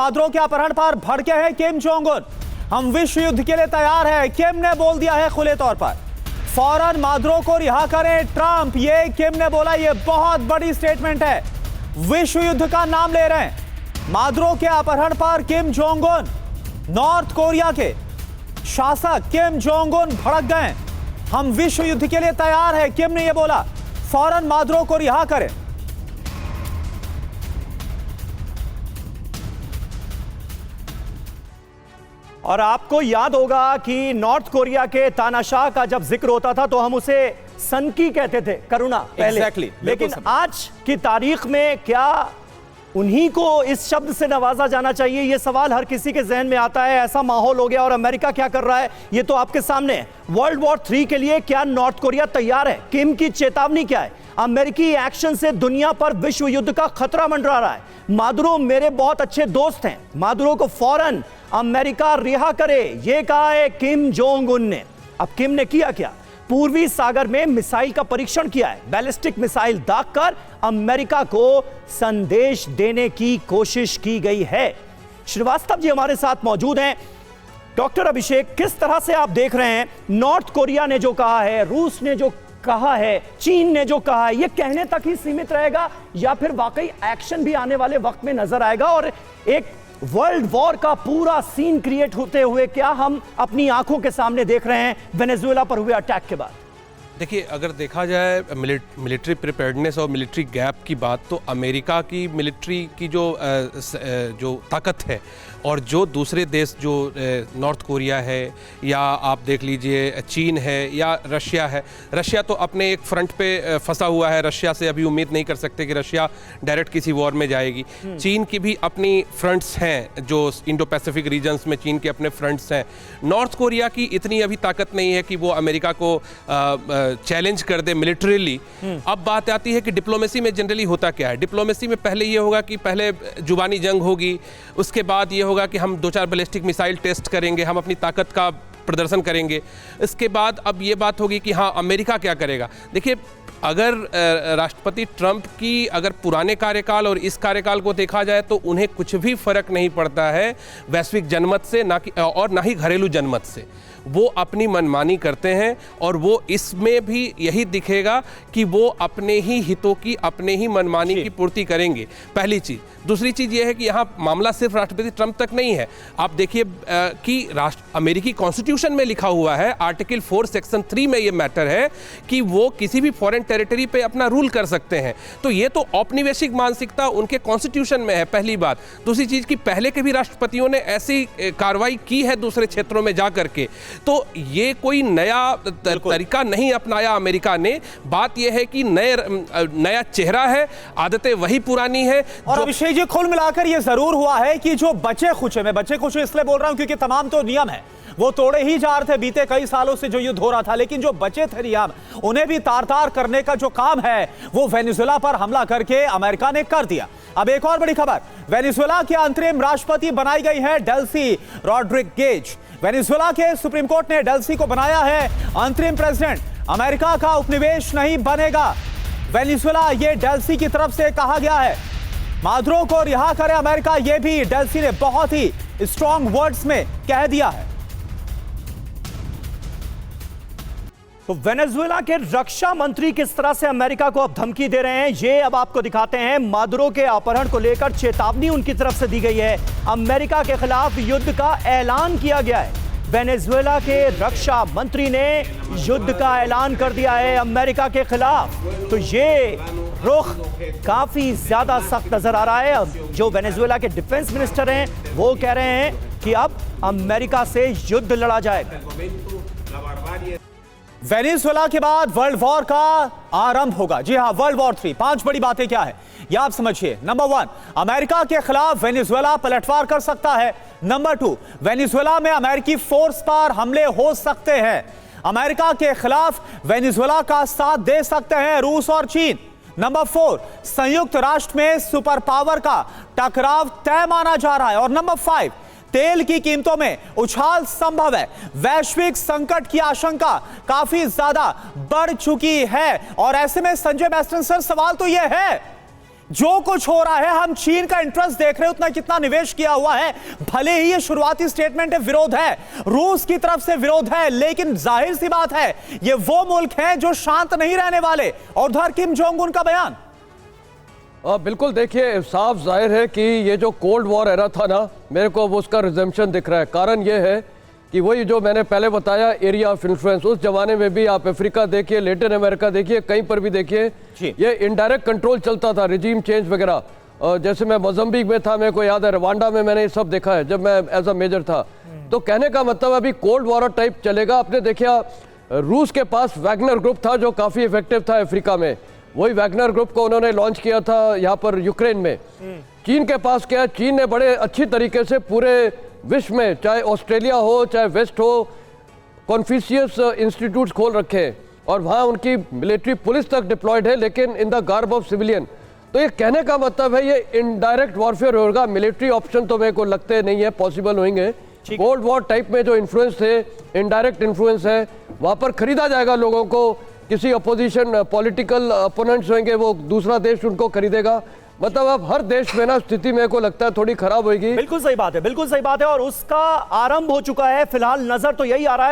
Maduro के अपहरण पर भड़के हैं किम जोंग उन। हम विश्व युद्ध के लिए तैयार हैं, किम ने बोल दिया है खुले तौर पर। फौरन मादुरो को रिहा करें ट्रंप, ये किम ने बोला। ये बहुत बड़ी स्टेटमेंट है, विश्व युद्ध का नाम ले रहे हैं। मादुरो के अपहरण पर Kim Jong Un, north Korea के शासक किम जोंग उन भड़क गए। हम विश्व युद्ध के लिए तैयार हैं, किम ने यह बोला। फौरन मादुरो को रिहा करें। और आपको याद होगा कि नॉर्थ कोरिया के तानाशाह का जब जिक्र होता था तो हम उसे सनकी कहते थे, करुणा पहले। Exactly, लेकिन आज की तारीख में क्या उन्हीं को इस शब्द से नवाजा जाना चाहिए? यह सवाल हर किसी के जहन में आता है। ऐसा माहौल हो गया और अमेरिका क्या कर रहा है यह तो आपके सामने है। वर्ल्ड वॉर 3 के लिए क्या नॉर्थ कोरिया तैयार है? किम की चेतावनी क्या है? अमेरिकी एक्शन से दुनिया पर विश्व युद्ध का खतरा मंडरा रहा है। मादुरो मेरे बहुत अच्छे दोस्त हैं, मादुरो को फौरन अमेरिका रिहा करे, यह कहा है किम जोंग उन ने। अब किम ने किया क्या? पूर्वी सागर में मिसाइल का परीक्षण किया है। बैलिस्टिक मिसाइल दागकर अमेरिका को संदेश देने की कोशिश की गई है। श्रीवास्तव जी हमारे साथ मौजूद हैं। डॉक्टर अभिषेक, किस तरह से आप देख रहे हैं नॉर्थ कोरिया ने जो कहा है, रूस ने जो कहा है, चीन ने जो कहा है, यह कहने तक ही सीमित रहेगा या फिर वाकई एक्शन भी आने वाले वक्त में नजर आएगा और एक वर्ल्ड वॉर का पूरा सीन क्रिएट होते हुए क्या हम अपनी आंखों के सामने देख रहे हैं वेनेजुएला पर हुए अटैक के बाद? देखिए, अगर देखा जाए मिलिट्री प्रिपेयर्डनेस और मिलिट्री गैप की बात, तो अमेरिका की मिलिट्री की जो ताकत है और जो दूसरे देश जो नॉर्थ कोरिया है या आप देख लीजिए चीन है या रशिया है, रशिया तो अपने एक फ्रंट पे फंसा हुआ है। रशिया से अभी उम्मीद नहीं कर सकते कि रशिया डायरेक्ट किसी वॉर में जाएगी। चीन की भी अपनी फ्रंट्स हैं, जो इंडो पैसिफिक रीजन्स में चीन के अपने फ्रंट्स हैं। नॉर्थ कोरिया की इतनी अभी ताकत नहीं है कि वो अमेरिका को चैलेंज कर दे मिलिट्रीली। अब बात आती है कि डिप्लोमेसी में जनरली होता क्या है। डिप्लोमेसी में पहले ये होगा कि पहले जुबानी जंग होगी, उसके बाद ये होगा कि हम 2-4 बैलिस्टिक मिसाइल टेस्ट करेंगे, हम अपनी ताकत का प्रदर्शन करेंगे। इसके बाद अब ये बात होगी कि हाँ, अमेरिका क्या करेगा। देखिए, अगर राष्ट्रपति ट्रंप की अगर पुराने कार्यकाल और इस कार्यकाल को देखा जाए तो उन्हें कुछ भी फर्क नहीं पड़ता है वैश्विक जनमत से, ना ही घरेलू जनमत से। वो अपनी मनमानी करते हैं और वो इसमें भी यही दिखेगा कि वो अपने ही हितों की, अपने ही मनमानी की पूर्ति करेंगे, पहली चीज़। दूसरी चीज़ ये है कि यहाँ मामला सिर्फ राष्ट्रपति ट्रंप तक नहीं है। आप देखिए कि अमेरिकी कॉन्स्टिट्यूशन में लिखा हुआ है, आर्टिकल 4 सेक्शन 3 में ये मैटर है कि वो किसी भी फॉरेन टेरिटरी पे अपना रूल कर सकते हैं। तो ये तो औपनिवेशिक मानसिकता उनके कॉन्स्टिट्यूशन में है, पहली बात। दूसरी चीज़ कि पहले के भी राष्ट्रपतियों ने ऐसी कार्रवाई की है दूसरे क्षेत्रों में जा करके, तो ये कोई नया तरीका नहीं अपनाया अमेरिका ने। बात यह है कि नया चेहरा है, आदतें वही पुरानी है। और अभिषेक जी, कुल मिलाकर ये जरूर हुआ है कि जो बचे खुचे, मैं बचे खुचे इसलिए बोल रहा हूं क्योंकि तमाम तो नियम है वो तोड़े ही जा रहे थे बीते कई सालों से जो युद्ध हो रहा था, लेकिन जो बचे थे नियम उन्हें भी तार तार करने का जो काम है वो वेनेजुएला पर हमला करके अमेरिका ने कर दिया। अब एक और बड़ी खबर, वेनेजुएला के अंतरिम राष्ट्रपति बनाई गई है डेल्सी रॉड्रिगेज। वेनेजुएला के सुप्रीम कोर्ट ने डेल्सी को बनाया है अंतरिम प्रेसिडेंट। अमेरिका का उपनिवेश नहीं बनेगा वेनेजुएला, ये डेल्सी की तरफ से कहा गया है। मादुरो को रिहा करे अमेरिका, ये भी डेल्सी ने बहुत ही स्ट्रॉन्ग वर्ड्स में कह दिया है। तो वेनेजुएला के रक्षा मंत्री किस तरह से अमेरिका को अब धमकी दे रहे हैं, ये अब आपको दिखाते हैं। मादुरो के अपहरण को लेकर चेतावनी उनकी तरफ से दी गई है। अमेरिका के खिलाफ युद्ध का ऐलान किया गया है। वेनेजुएला के रक्षा मंत्री ने युद्ध का ऐलान कर दिया है अमेरिका के खिलाफ। तो ये रुख काफी ज्यादा सख्त नजर आ रहा है। जो वेनेजुएला के डिफेंस मिनिस्टर हैं वो कह रहे हैं कि अब अमेरिका से युद्ध लड़ा जाएगा। वेनेजुएला के बाद वर्ल्ड वॉर का आरंभ होगा। जी हां, वर्ल्ड वॉर 3। 5 बड़ी बातें क्या है यह आप समझिए। नंबर 1, अमेरिका के खिलाफ वेनेजुएला पलटवार कर सकता है। नंबर 2, वेनेजुएला में अमेरिकी फोर्स पर हमले हो सकते हैं। अमेरिका के खिलाफ वेनेजुएला का साथ दे सकते हैं रूस और चीन। नंबर 4, संयुक्त राष्ट्र में सुपर पावर का टकराव तय माना जा रहा है। और नंबर 5, तेल की कीमतों में उछाल संभव है। वैश्विक संकट की आशंका काफी ज्यादा बढ़ चुकी है। और ऐसे में संजय मैस्टन सर, सवाल तो यह है जो कुछ हो रहा है, हम चीन का इंटरेस्ट देख रहे हैं, उतना कितना निवेश किया हुआ है। भले ही ये शुरुआती स्टेटमेंट है, विरोध है, रूस की तरफ से विरोध है, लेकिन जाहिर सी बात है ये वो मुल्क है जो शांत नहीं रहने वाले। और उधर किम जोंग उन का बयान। बिल्कुल, देखिए साफ जाहिर है कि ये जो कोल्ड वॉर एरा था ना, मेरे को वो उसका रिजम्पशन दिख रहा है। कारण ये है कि वही जो मैंने पहले बताया एरिया ऑफ इन्फ्लुएंस, उस जमाने में भी आप अफ्रीका देखिए, लैटिन अमेरिका देखिए, कहीं पर भी देखिए ये इनडायरेक्ट कंट्रोल चलता था, रिजीम चेंज वगैरह। जैसे मैं मोज़म्बिक में था, मेरे को याद है रवांडा में मैंने ये सब देखा है जब मैं एज अ मेजर था। तो कहने का मतलब अभी कोल्ड वॉर टाइप चलेगा। आपने देखा रूस के पास वैगनर ग्रुप था जो काफ़ी इफेक्टिव था अफ्रीका में, वही वैगनर ग्रुप को उन्होंने लॉन्च किया था यहाँ पर यूक्रेन में। चीन के पास क्या है, चीन ने बड़े अच्छी तरीके से पूरे विश्व में, चाहे ऑस्ट्रेलिया हो चाहे वेस्ट हो, कॉन्फ्यूशियस इंस्टीट्यूट्स खोल रखे हैं और वहाँ उनकी मिलिट्री पुलिस तक डिप्लॉयड है, लेकिन in the garb of civilian. तो ये कहने का मतलब है ये इनडायरेक्ट वॉरफेयर होगा। मिलिट्री ऑप्शन तो मेरे को लगते नहीं है पॉसिबल होंगे। कोल्ड वॉर टाइप में जो इन्फ्लुएंस थे, इनडायरेक्ट इन्फ्लुएंस है, वहाँ पर खरीदा जाएगा लोगों को। किसी अपोजिशन पॉलिटिकल अपोनेंट्स होंगे, वो दूसरा देश उनको खरीदेगा। मतलब अब हर देश में ना स्थिति मेरे को लगता है थोड़ी खराब होगी। बिल्कुल सही बात है, बिल्कुल सही बात है, और उसका आरंभ हो चुका है। फिलहाल नजर तो यही आ रहा है।